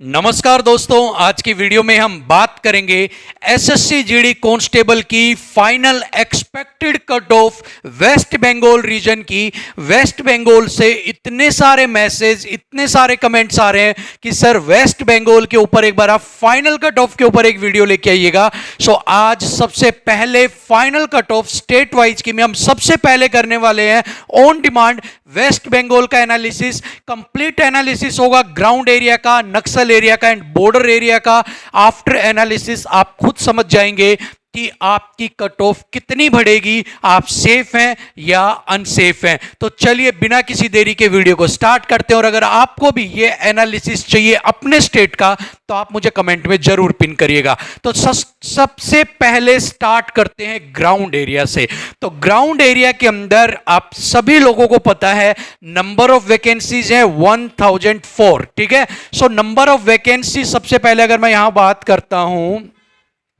नमस्कार दोस्तों, आज की वीडियो में हम बात करेंगे एसएससी जीडी कांस्टेबल की final expected cut off West Bengal region की। वेस्ट बंगाल से इतने सारे मैसेज, इतने सारे कमेंट्स आ रहे हैं कि सर वेस्ट बंगाल के ऊपर एक बार आप फाइनल कट ऑफ के ऊपर एक वीडियो लेके आइएगा। सो आज सबसे पहले final cut off state wise की में हम सबसे पहले करने वाले हैं ऑन डिमांड वेस्ट बंगाल का एनालिसिस। कंप्लीट एनालिसिस होगा ग्राउंड एरिया का, नक्सल एरिया का एंड बॉर्डर एरिया का। आफ्टर एनालिसिस आप खुद समझ जाएंगे कि आपकी कट ऑफ कितनी बढ़ेगी, आप सेफ हैं या अनसेफ हैं। तो चलिए बिना किसी देरी के वीडियो को स्टार्ट करते हैं। और अगर आपको भी ये एनालिसिस चाहिए अपने स्टेट का तो आप मुझे कमेंट में जरूर पिन करिएगा। तो सबसे पहले स्टार्ट करते हैं ग्राउंड एरिया से। तो ग्राउंड एरिया के अंदर आप सभी लोगों को पता है नंबर ऑफ वैकेंसीज है 1004। ठीक है, सो नंबर ऑफ वैकेंसी सबसे पहले अगर मैं यहां बात करता हूं,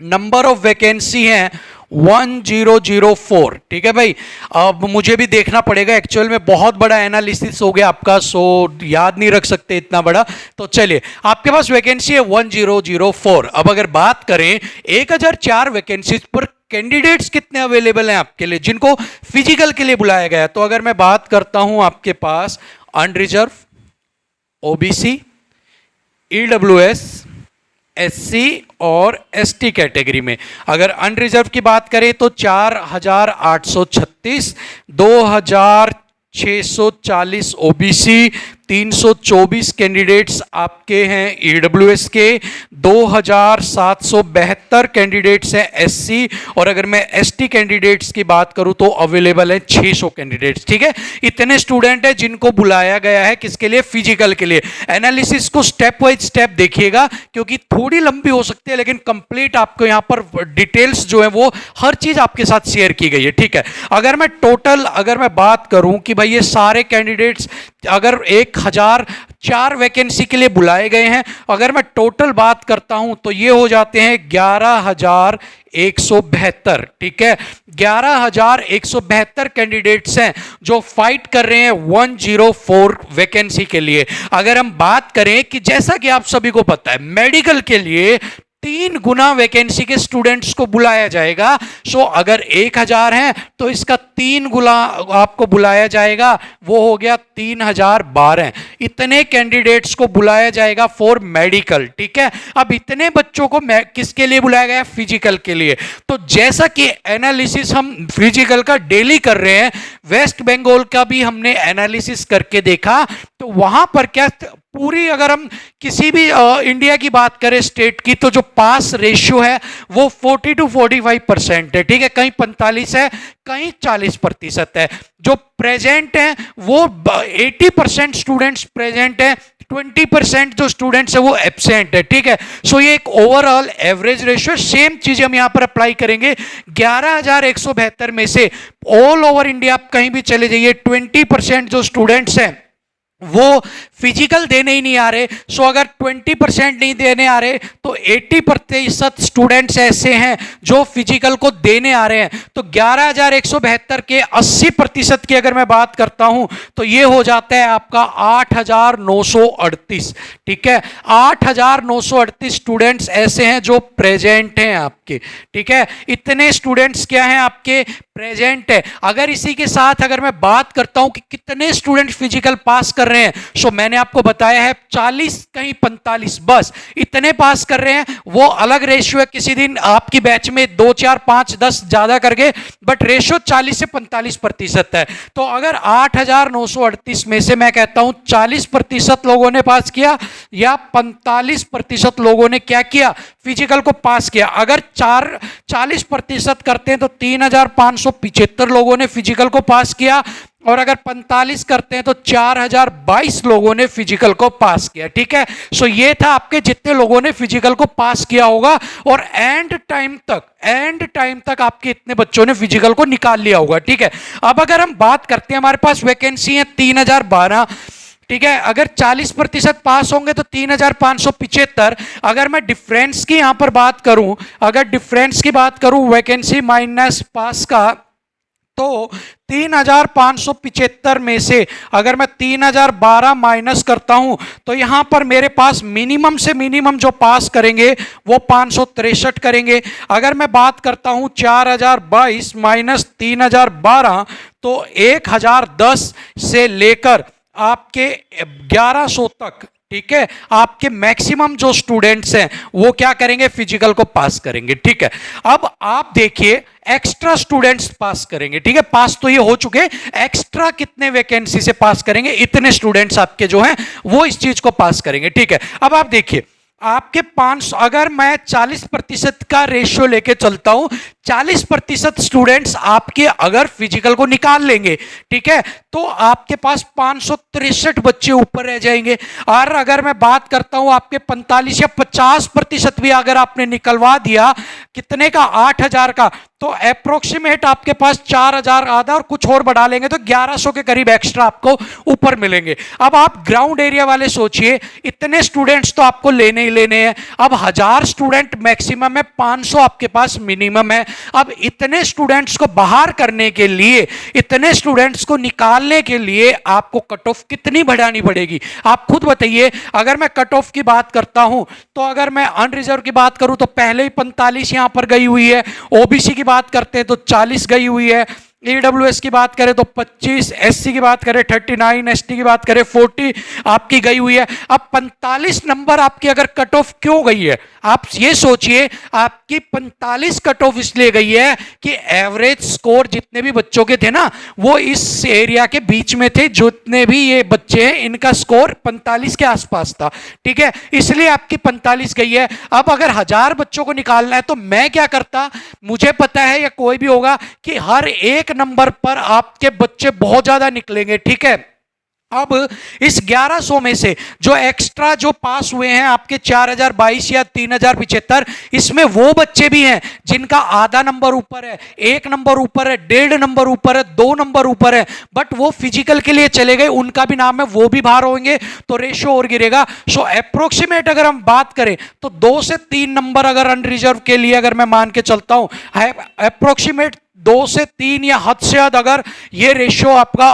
नंबर ऑफ वैकेंसी है 1004। ठीक है भाई, अब मुझे भी देखना पड़ेगा, एक्चुअल में बहुत बड़ा एनालिसिस हो गया आपका, सो याद नहीं रख सकते इतना बड़ा। तो चलिए, आपके पास वैकेंसी है 1004। अब अगर बात करें 1004 वैकेंसीज पर कैंडिडेट्स कितने अवेलेबल हैं आपके लिए जिनको फिजिकल के लिए बुलाया गया। तो अगर मैं बात करता हूं आपके पास अनरिजर्व, ओबीसी, ईडब्ल्यूएस, एससी और एसटी कैटेगरी में अगर अनरिजर्व की बात करें तो 4836, 2640 ओबीसी, 324 कैंडिडेट्स आपके हैं ईडब्ल्यूएस के, 2772 कैंडिडेट्स हैं एससी, और अगर मैं एसटी कैंडिडेट्स की बात करूं तो अवेलेबल है 600 कैंडिडेट्स। ठीक है, इतने स्टूडेंट हैं जिनको बुलाया गया है किसके लिए, फिजिकल के लिए। एनालिसिस को स्टेप वाइज स्टेप देखिएगा क्योंकि थोड़ी लंबी हो सकती है लेकिन कंप्लीट आपको यहां पर डिटेल्स जो है वो हर चीज आपके साथ शेयर की गई है। ठीक है, अगर मैं बात करूं कि भाई ये सारे कैंडिडेट्स अगर 1004 वैकेंसी के लिए बुलाए गए हैं, अगर मैं टोटल बात करता हूं तो ये हो जाते हैं 11172। ठीक है, 11172 कैंडिडेट्स हैं जो फाइट कर रहे हैं 104 वैकेंसी के लिए। अगर हम बात करें कि जैसा कि आप सभी को पता है मेडिकल के लिए 3 गुना वैकेंसी के स्टूडेंट्स को बुलाया जाएगा। सो अगर 1000 है तो इसका 3 गुना आपको बुलाया जाएगा, वो हो गया 3012। इतने कैंडिडेट्स को बुलाया जाएगा फॉर मेडिकल। ठीक है, अब इतने बच्चों को किसके लिए बुलाया गया, फिजिकल के लिए। तो जैसा कि एनालिसिस हम फिजिकल का डेली कर रहे हैं, वेस्ट बंगाल का भी हमने एनालिसिस करके देखा तो वहां पर क्या पूरी, अगर हम किसी भी इंडिया की बात करें स्टेट की, तो जो पास रेशियो है वो 40 to 45% है। ठीक है, कहीं 45 है, कहीं 40% है। जो प्रेजेंट है वो 80% स्टूडेंट्स प्रेजेंट है, 20% जो स्टूडेंट्स है वो एब्सेंट है। ठीक है, सो ये एक ओवरऑल एवरेज रेशियो। सेम चीज हम यहां पर अप्लाई करेंगे। 11172 में से ऑल ओवर इंडिया आप कहीं भी चले जाइए, 20% जो स्टूडेंट्स हैं वो फिजिकल देने ही नहीं आ रहे। सो अगर 20% नहीं देने आ रहे तो 80% स्टूडेंट्स ऐसे हैं जो फिजिकल को देने आ रहे हैं। तो 11172 के 80% की अगर मैं बात करता हूं तो ये हो जाता है आपका 8938। ठीक है, 8938 स्टूडेंट्स ऐसे हैं जो प्रेजेंट हैं आपके। ठीक है, इतने स्टूडेंट्स क्या हैं आपके, प्रेजेंट है। अगर इसी के साथ अगर मैं बात करता हूं कि कितने स्टूडेंट फिजिकल पास कर रहे हैं, सो मैंने आपको बताया है 40 कहीं 45, बस इतने पास कर रहे हैं। वो अलग रेशियो है, किसी दिन आपकी बैच में 2 4 5 10 ज्यादा करके, बट रेशियो 40 से 45% है। तो अगर 8938 में से मैं कहता हूं 40% लोगों ने पास किया या 45% लोगों ने क्या किया, फिजिकल को पास किया। अगर 40% करते हैं तो 3575 लोगों ने फिजिकल को पास किया, और अगर 45 करते हैं तो 4022 लोगों ने फिजिकल को पास किया। ठीक है, सो ये था आपके जितने लोगों ने फिजिकल को पास किया होगा, और एंड टाइम तक आपके इतने बच्चों ने फिजिकल को निकाल लिया होगा। ठीक है, अब अगर हम बात करते हैं, हमारे पास वैकेंसी है 3012। ठीक है, अगर 40% पास होंगे तो 3575। अगर मैं डिफरेंस की यहां पर बात करूं, अगर डिफरेंस की बात करूं वैकेंसी माइनस पास का, तो 3575 में से अगर मैं 3012 माइनस करता हूं तो यहां पर मेरे पास मिनिमम से मिनिमम जो पास करेंगे वो 563 करेंगे। अगर मैं बात करता हूं 4022 माइनस 3012 तो 1010 से लेकर आपके 1100 तक, ठीक है, आपके मैक्सिमम जो स्टूडेंट्स हैं वो क्या करेंगे, फिजिकल को पास करेंगे। ठीक है, अब आप देखिए एक्स्ट्रा स्टूडेंट्स पास करेंगे। ठीक है, पास तो ये हो चुके, एक्स्ट्रा कितने वैकेंसी से पास करेंगे, इतने स्टूडेंट्स आपके जो हैं वो इस चीज को पास करेंगे। ठीक है, अब आप देखिए आपके 500, अगर मैं 40% का रेशियो लेके चलता हूं, 40% स्टूडेंट्स आपके अगर फिजिकल को निकाल लेंगे, ठीक है, तो आपके पास 563 बच्चे ऊपर रह जाएंगे। और अगर मैं बात करता हूं आपके 45 या 50% भी अगर आपने निकलवा दिया, कितने का, 8000 का, तो अप्रोक्सीमेट आपके पास 4000 आधा और कुछ और बढ़ा लेंगे तो 1100 के करीब एक्स्ट्रा आपको ऊपर मिलेंगे। अब आप ग्राउंड एरिया वाले सोचिए, इतने स्टूडेंट्स तो आपको लेने ही लेने हैं। अब 1000 स्टूडेंट मैक्सिमम है, 500 आपके पास मिनिमम है। अब इतने स्टूडेंट्स को बाहर करने के लिए, इतने स्टूडेंट्स को निकालने के लिए आपको कट ऑफ कितनी बढ़ानी पड़ेगी, आप खुद बताइए। अगर मैं कट ऑफ की बात करता हूं तो अगर मैं अनरिजर्व की बात करूं तो पहले ही 45 यहां पर गई हुई है, ओबीसी की बात करते हैं तो 40 गई हुई है, ईडब्ल्यूएस की बात करें तो 25, एससी की बात करें 39, एसटी की बात करें 40 आपकी गई हुई है। अब 45 नंबर आपकी अगर कट ऑफ क्यों गई है, आप ये सोचिए, आपकी 45 कट ऑफ इसलिए गई है कि एवरेज स्कोर जितने भी बच्चों के थे ना वो इस एरिया के बीच में थे, जितने भी ये बच्चे हैं इनका स्कोर 45 के आसपास था। ठीक है, इसलिए आपकी 45 गई है। अब अगर 1000 बच्चों को निकालना है तो मैं क्या करता, मुझे पता है या कोई भी होगा कि हर एक नंबर पर आपके बच्चे बहुत ज्यादा निकलेंगे। ठीक है, अब इस 1100 में से जो एक्स्ट्रा जो पास हुए हैं आपके 4022 या 3075, इसमें वो बच्चे भी हैं जिनका आधा नंबर ऊपर है, 1 नंबर ऊपर है, 1.5 नंबर ऊपर है, 2 नंबर ऊपर है, बट वो फिजिकल के लिए चले गए, उनका भी नाम है, वो भी बाहर होंगे तो रेशियो और गिरेगा। सो अप्रोक्सीमेट अगर हम बात करें तो 2 से 3 नंबर अगर अनरिजर्व के लिए अगर मैं मान के चलता हूं, अप्रोक्सीमेट 2 से 3 या हद से हद अगर ये रेशियो आपका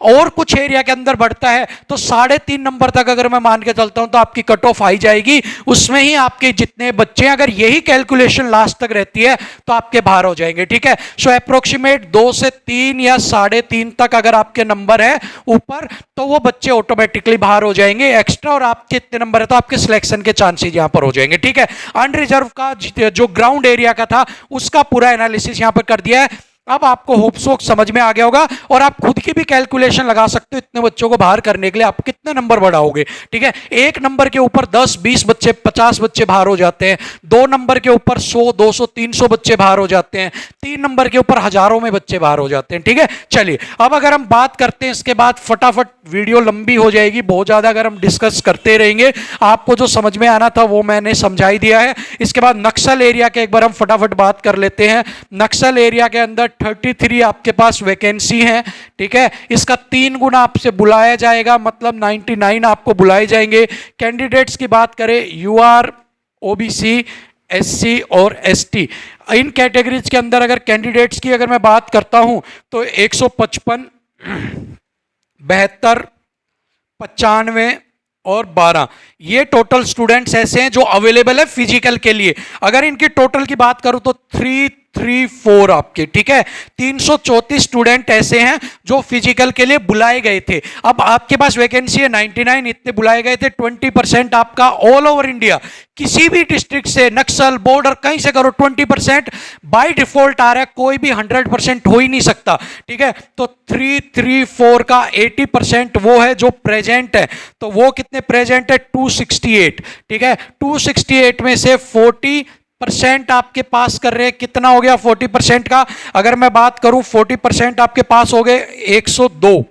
और कुछ एरिया के अंदर बढ़ता है तो 3.5 नंबर तक अगर मैं मान के चलता हूं तो आपकी कट ऑफ आई जाएगी। उसमें ही आपके जितने बच्चे हैं, अगर यही कैलकुलेशन लास्ट तक रहती है तो आपके बाहर हो जाएंगे। ठीक है, सो अप्रोक्सीमेट 2 से 3 या 3.5 तक अगर आपके नंबर है ऊपर तो वो बच्चे ऑटोमेटिकली बाहर हो जाएंगे एक्स्ट्रा, और आपके इतने नंबर है तो आपके सिलेक्शन के चांसेस यहां पर हो जाएंगे। ठीक है, अनरिजर्व का जो ग्राउंड एरिया का था उसका पूरा एनालिसिस यहां पर कर दिया है। अब आपको होप्सो समझ में आ गया होगा और आप खुद की भी कैलकुलेशन लगा सकते हो इतने बच्चों को बाहर करने के लिए आप कितने नंबर बढ़ाओगे। ठीक है, 1 नंबर के ऊपर 10, 20 बच्चे, 50 बच्चे बाहर हो जाते हैं, 2 नंबर के ऊपर 100, 200, 300 बच्चे बाहर हो जाते हैं, 3 नंबर के ऊपर हजारों में बच्चे बाहर हो जाते हैं। ठीक है, चलिए अब अगर हम बात करते हैं, इसके बाद फटाफट वीडियो लंबी हो जाएगी बहुत ज्यादा अगर हम डिस्कस करते रहेंगे। आपको जो समझ में आना था वो मैंने समझा ही दिया है। इसके बाद नक्सल एरिया के एक बार हम फटाफट बात कर लेते हैं। नक्सल एरिया के अंदर 33 आपके पास वैकेंसी है। ठीक है, इसका 3 गुना आपसे बुलाया जाएगा, मतलब 99 आपको बुलाए जाएंगे। कैंडिडेट्स की बात करें, यूआर, ओबीसी, एससी और एसटी, इन कैटेगरीज के अंदर अगर कैंडिडेट्स की अगर मैं बात करता हूं तो 155, 72, 95 और 12 ये टोटल स्टूडेंट्स ऐसे हैं जो अवेलेबल है फिजिकल के लिए। अगर इनकी टोटल की बात करूं तो 334 आपके, ठीक है, 334 स्टूडेंट ऐसे हैं जो फिजिकल के लिए बुलाए गए थे। अब आपके पास वैकेंसी है 99, इतने बुलाए गए थे। 20% आपका ऑल ओवर इंडिया किसी भी डिस्ट्रिक्ट से, नक्सल, बॉर्डर, कहीं से करो, 20% बाय डिफॉल्ट आ रहा है, कोई भी 100% हो ही नहीं सकता। ठीक है, तो 334 का 80% वो है जो प्रेजेंट है, तो वो कितने प्रेजेंट है, 268। ठीक है, 268 में से 40% आपके पास कर रहे हैं, कितना हो गया 40% का, अगर मैं बात करूं 40% आपके पास हो गए 102।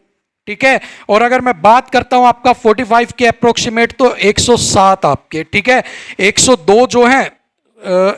ठीक है, और अगर मैं बात करता हूं आपका 45 के अप्रोक्सीमेट तो 107 आपके। ठीक है, 102 जो है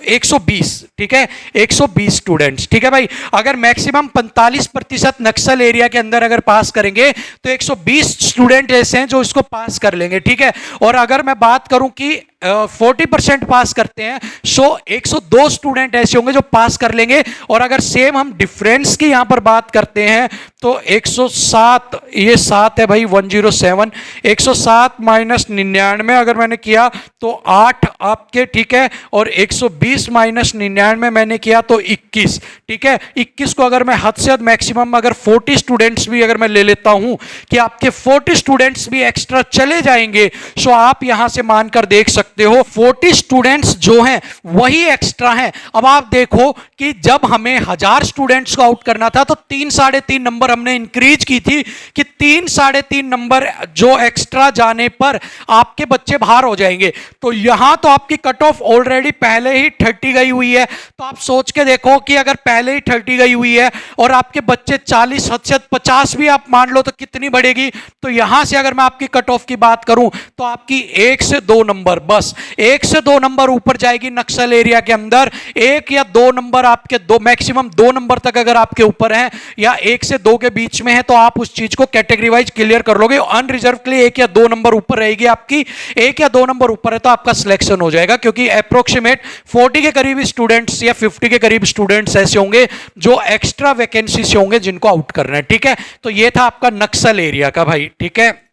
120, ठीक है, 120 स्टूडेंट्स। ठीक है भाई, अगर मैक्सिमम 45% नक्सल एरिया के अंदर अगर पास करेंगे तो 120 स्टूडेंट ऐसे हैं जो इसको पास कर लेंगे। ठीक है, और अगर मैं बात करूं कि 40% पास करते हैं, सो 102 स्टूडेंट ऐसे होंगे जो पास कर लेंगे। और अगर सेम हम डिफरेंस की यहां पर बात करते हैं तो 107, ये 7 है भाई, 107, 107 माइनस 99 अगर मैंने किया तो 8 आपके, ठीक है, और 120 माइनस 99 मैंने किया तो 21, ठीक है। 21 को अगर मैं हद से हद मैक्सिमम अगर 40 स्टूडेंट्स भी अगर मैं ले लेता हूं कि आपके 40 स्टूडेंट्स भी एक्स्ट्रा चले जाएंगे, सो आप यहां से मानकर देख सकते हो 40 स्टूडेंट्स जो हैं वही एक्स्ट्रा हैं। अब आप देखो कि जब हमें 1000 स्टूडेंट्स को आउट करना था तो 3-3.5 नंबर हमने इंक्रीज की थी कि 3-3.5 नंबर जो एक्स्ट्रा जाने पर आपके बच्चे बाहर हो जाएंगे। तो यहां तो आपकी कट ऑफ ऑलरेडी पहले ही 30 गई हुई है। तो आप सोच के देखो कि अगर पहले ही 30 गई हुई है और आपके बच्चे 40 हद से 50 भी आप मान लो तो कितनी बढ़ेगी। तो यहां से अगर मैं आपकी कट ऑफ की बात करूं तो आपकी 1 से 2 नंबर, बस 1 से 2 नंबर ऊपर जाएगी नक्सल एरिया के अंदर। 1 या 2 नंबर आपके, 2 मैक्सिमम 2 नंबर तक अगर आपके ऊपर है या 1 से 2 के बीच में है तो आप उस चीज को कैटेगरी वाइज क्लियर कर लोगे। अनरिजर्व के लिए 1 या 2 नंबर ऊपर रहेगी आपकी, 1 या 2 नंबर ऊपर है तो आपका सिलेक्शन हो जाएगा, क्योंकि अप्रोक्सीमेट 40 के करीब स्टूडेंट्स या 50 के करीब स्टूडेंट्स ऐसे होंगे जो एक्स्ट्रा वैकेंसी से होंगे जिनको आउट करना है, ठीक है। तो ये था आपका नक्सल एरिया का भाई, ठीक है।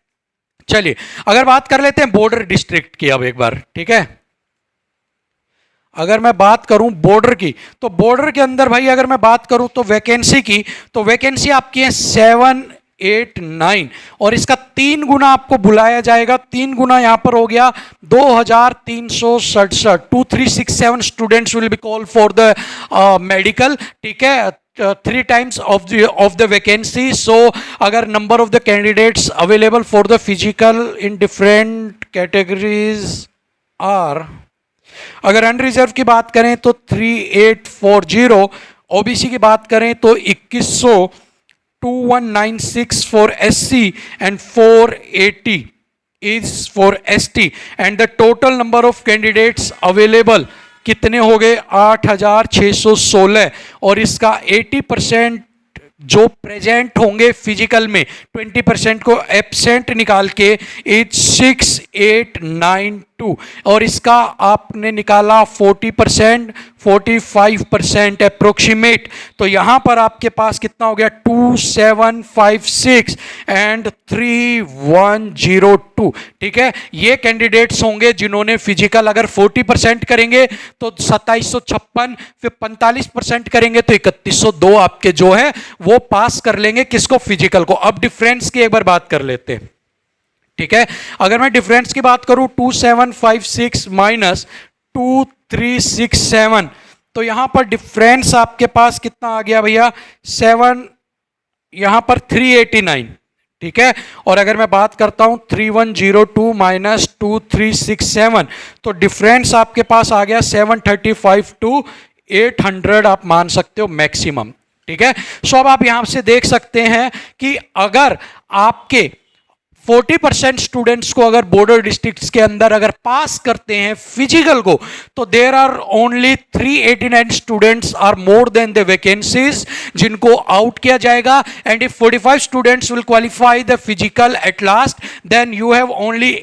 चलिए अगर बात कर लेते हैं बॉर्डर डिस्ट्रिक्ट की अब एक बार, ठीक है। अगर मैं बात करूं बॉर्डर की तो बॉर्डर के अंदर भाई अगर मैं बात करूं तो वैकेंसी की, तो वैकेंसी आपकी है 7, 8, 9 और इसका 3 गुना आपको बुलाया जाएगा। 3 गुना यहां पर हो गया 2367, 2367 students will be call for the medical, ठीक है। 3 times of the vacancy. So अगर number of the candidates available for the physical in different categories are, अगर अनरिजर्व की बात करें तो 3840, ओबीसी की बात करें तो 2100, 2196 for SC and 480 is for ST and the total number of candidates available कितने हो गए 8616 और इसका 80% जो प्रेजेंट होंगे फिजिकल में, 20% को एब्सेंट निकाल के 6892 और इसका आपने निकाला 40%, 45% अप्रोक्सीमेट। तो यहां पर आपके पास कितना हो गया 2756 एंड 3102, ठीक है। ये कैंडिडेट्स होंगे जिन्होंने फिजिकल अगर 40% करेंगे तो 2756, फिर 45% करेंगे तो 3102 आपके जो है वो पास कर लेंगे किसको, फिजिकल को। अब डिफरेंस की एक बार बात कर लेते हैं, ठीक है। अगर मैं डिफरेंस की बात करूं 2756 माइनस 2367 तो यहां पर डिफरेंस आपके पास कितना आ गया भैया 7, यहां पर 389, ठीक है। और अगर मैं बात करता हूं 3102 माइनस 2367 तो डिफरेंस आपके पास आ गया 735 टू 800 आप मान सकते हो मैक्सिमम, ठीक है। सो अब आप यहां से देख सकते हैं कि अगर आपके 40% स्टूडेंट्स को अगर बॉर्डर डिस्ट्रिक्ट्स के अंदर अगर पास करते हैं फिजिकल को तो there are only 389 students are more than the vacancies जिनको आउट किया जाएगा। And if 45 students will qualify the physical at last then you have only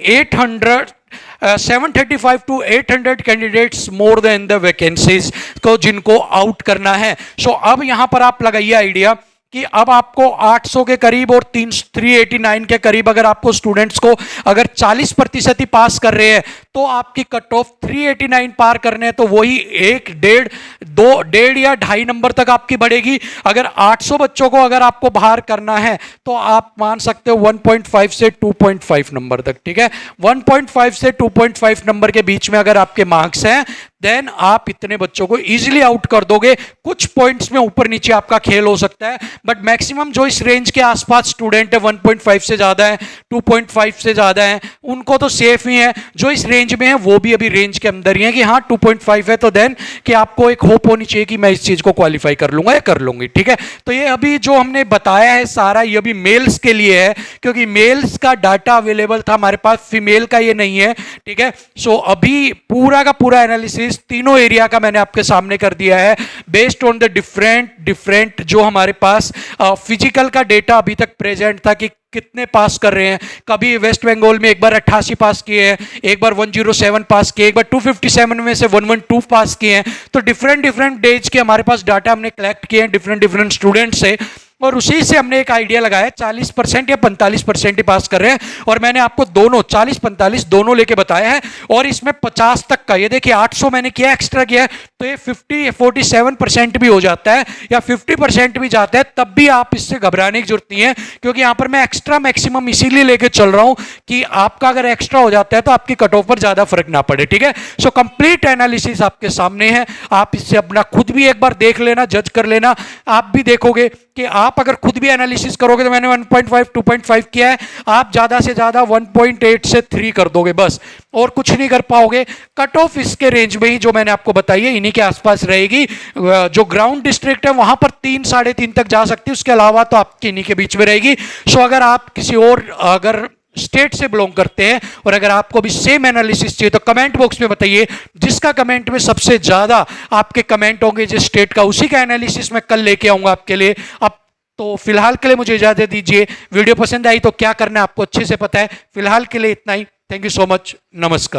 735 to 800 candidates more than the vacancies को जिनको आउट करना है। सो अब यहां पर आप लगाइए आइडिया कि अब आपको 800 के करीब और 389 के करीब अगर आपको स्टूडेंट्स को अगर 40% ही पास कर रहे हैं तो आपकी कट ऑफ 389 पार करने हैं तो वही 1, 1.5, 2, 1.5 या 2.5 नंबर तक आपकी बढ़ेगी। अगर 800 बच्चों को अगर आपको बाहर करना है तो आप मान सकते हो 1.5 से 2.5 नंबर तक, ठीक है। 1.5 से 2.5 नंबर के बीच में अगर आपके मार्क्स हैं देन आप इतने बच्चों को इजीली आउट कर दोगे। कुछ पॉइंट्स में ऊपर नीचे आपका खेल हो सकता है बट मैक्सिमम जो इस रेंज के आसपास स्टूडेंट है 1.5 से ज्यादा है, 2.5 से ज्यादा है, उनको तो सेफ ही है। जो इस रेंज में है वो भी अभी रेंज के अंदर ही है कि हाँ 2.5 है तो देन कि आपको एक होप होनी चाहिए कि मैं इस चीज को क्वालिफाई कर लूंगा या कर लूंगी, ठीक है। तो ये अभी जो हमने बताया है सारा ये अभी मेल्स के लिए है क्योंकि मेल्स का डाटा अवेलेबल था हमारे पास, फीमेल का ये नहीं है, ठीक है। सो अभी पूरा का पूरा एनालिसिस तीनों एरिया का मैंने आपके सामने कर दिया है बेस्ड ऑन द डिफरेंट जो हमारे पास फिजिकल का डेटा अभी तक प्रेजेंट था कि कितने पास कर रहे हैं। कभी वेस्ट बंगाल में एक बार 88 पास किए हैं, एक बार 107 पास किए, एक बार 257 में से 112 पास किए हैं। तो डिफरेंट डिफरेंट डेज के हमारे पास डाटा हमने कलेक्ट किए हैं डिफरेंट डिफरेंट स्टूडेंट से, और उसी से हमने एक आइडिया लगाया 40% या 45% ही पास कर रहे हैं। और मैंने आपको दोनों 40-45 दोनों लेके बताया है, और इसमें 50 तक का, ये देखिए 800 मैंने किया, एक्स्ट्रा किया है, तो ये 47% भी हो जाता है या 50% भी जाता है, तब भी आप इससे घबराने की जरूरत नहीं है, क्योंकि यहां पर मैं एक्स्ट्रा मैक्सिमम इसीलिए लेके चल रहा हूं कि आपका अगर एक्स्ट्रा हो जाता है तो आपकी कट ऑफ पर ज्यादा फर्क ना पड़े। ठीक है, सो कंप्लीट एनालिसिस आपके सामने है, आप इससे अपना खुद भी एक बार देख लेना, जज कर लेना। आप भी देखोगे कि आप अगर खुद भी एनालिसिस करोगे, तो मैंने 1.5 2.5 किया है, आप ज्यादा से ज्यादा 1.8 से 3 कर दोगे बस, और कुछ नहीं कर पाओगे। कट ऑफ इसके रेंज में ही जो मैंने आपको बताई है इन्हीं के आसपास रहेगी। जो ग्राउंड डिस्ट्रिक्ट है वहां पर 3 साढ़े 3 तक जा सकती है, उसके अलावा तो आपकी इन्हीं के बीच में रहेगी। सो अगर आप किसी और अगर स्टेट से बिलोंग करते हैं और अगर आपको भी सेम एनालिसिस चाहिए, तो कमेंट बॉक्स में बताइए, जिसका कमेंट में सबसे ज्यादा आपके कमेंट होंगे जिस स्टेट का, उसी का एनालिसिस मैं कल लेके आऊंगा आपके लिए। अब तो फिलहाल के लिए मुझे इजाजत दीजिए। वीडियो पसंद आई तो क्या करना है आपको अच्छे से पता है। फिलहाल के लिए इतना ही। Thank you so much. नमस्कार।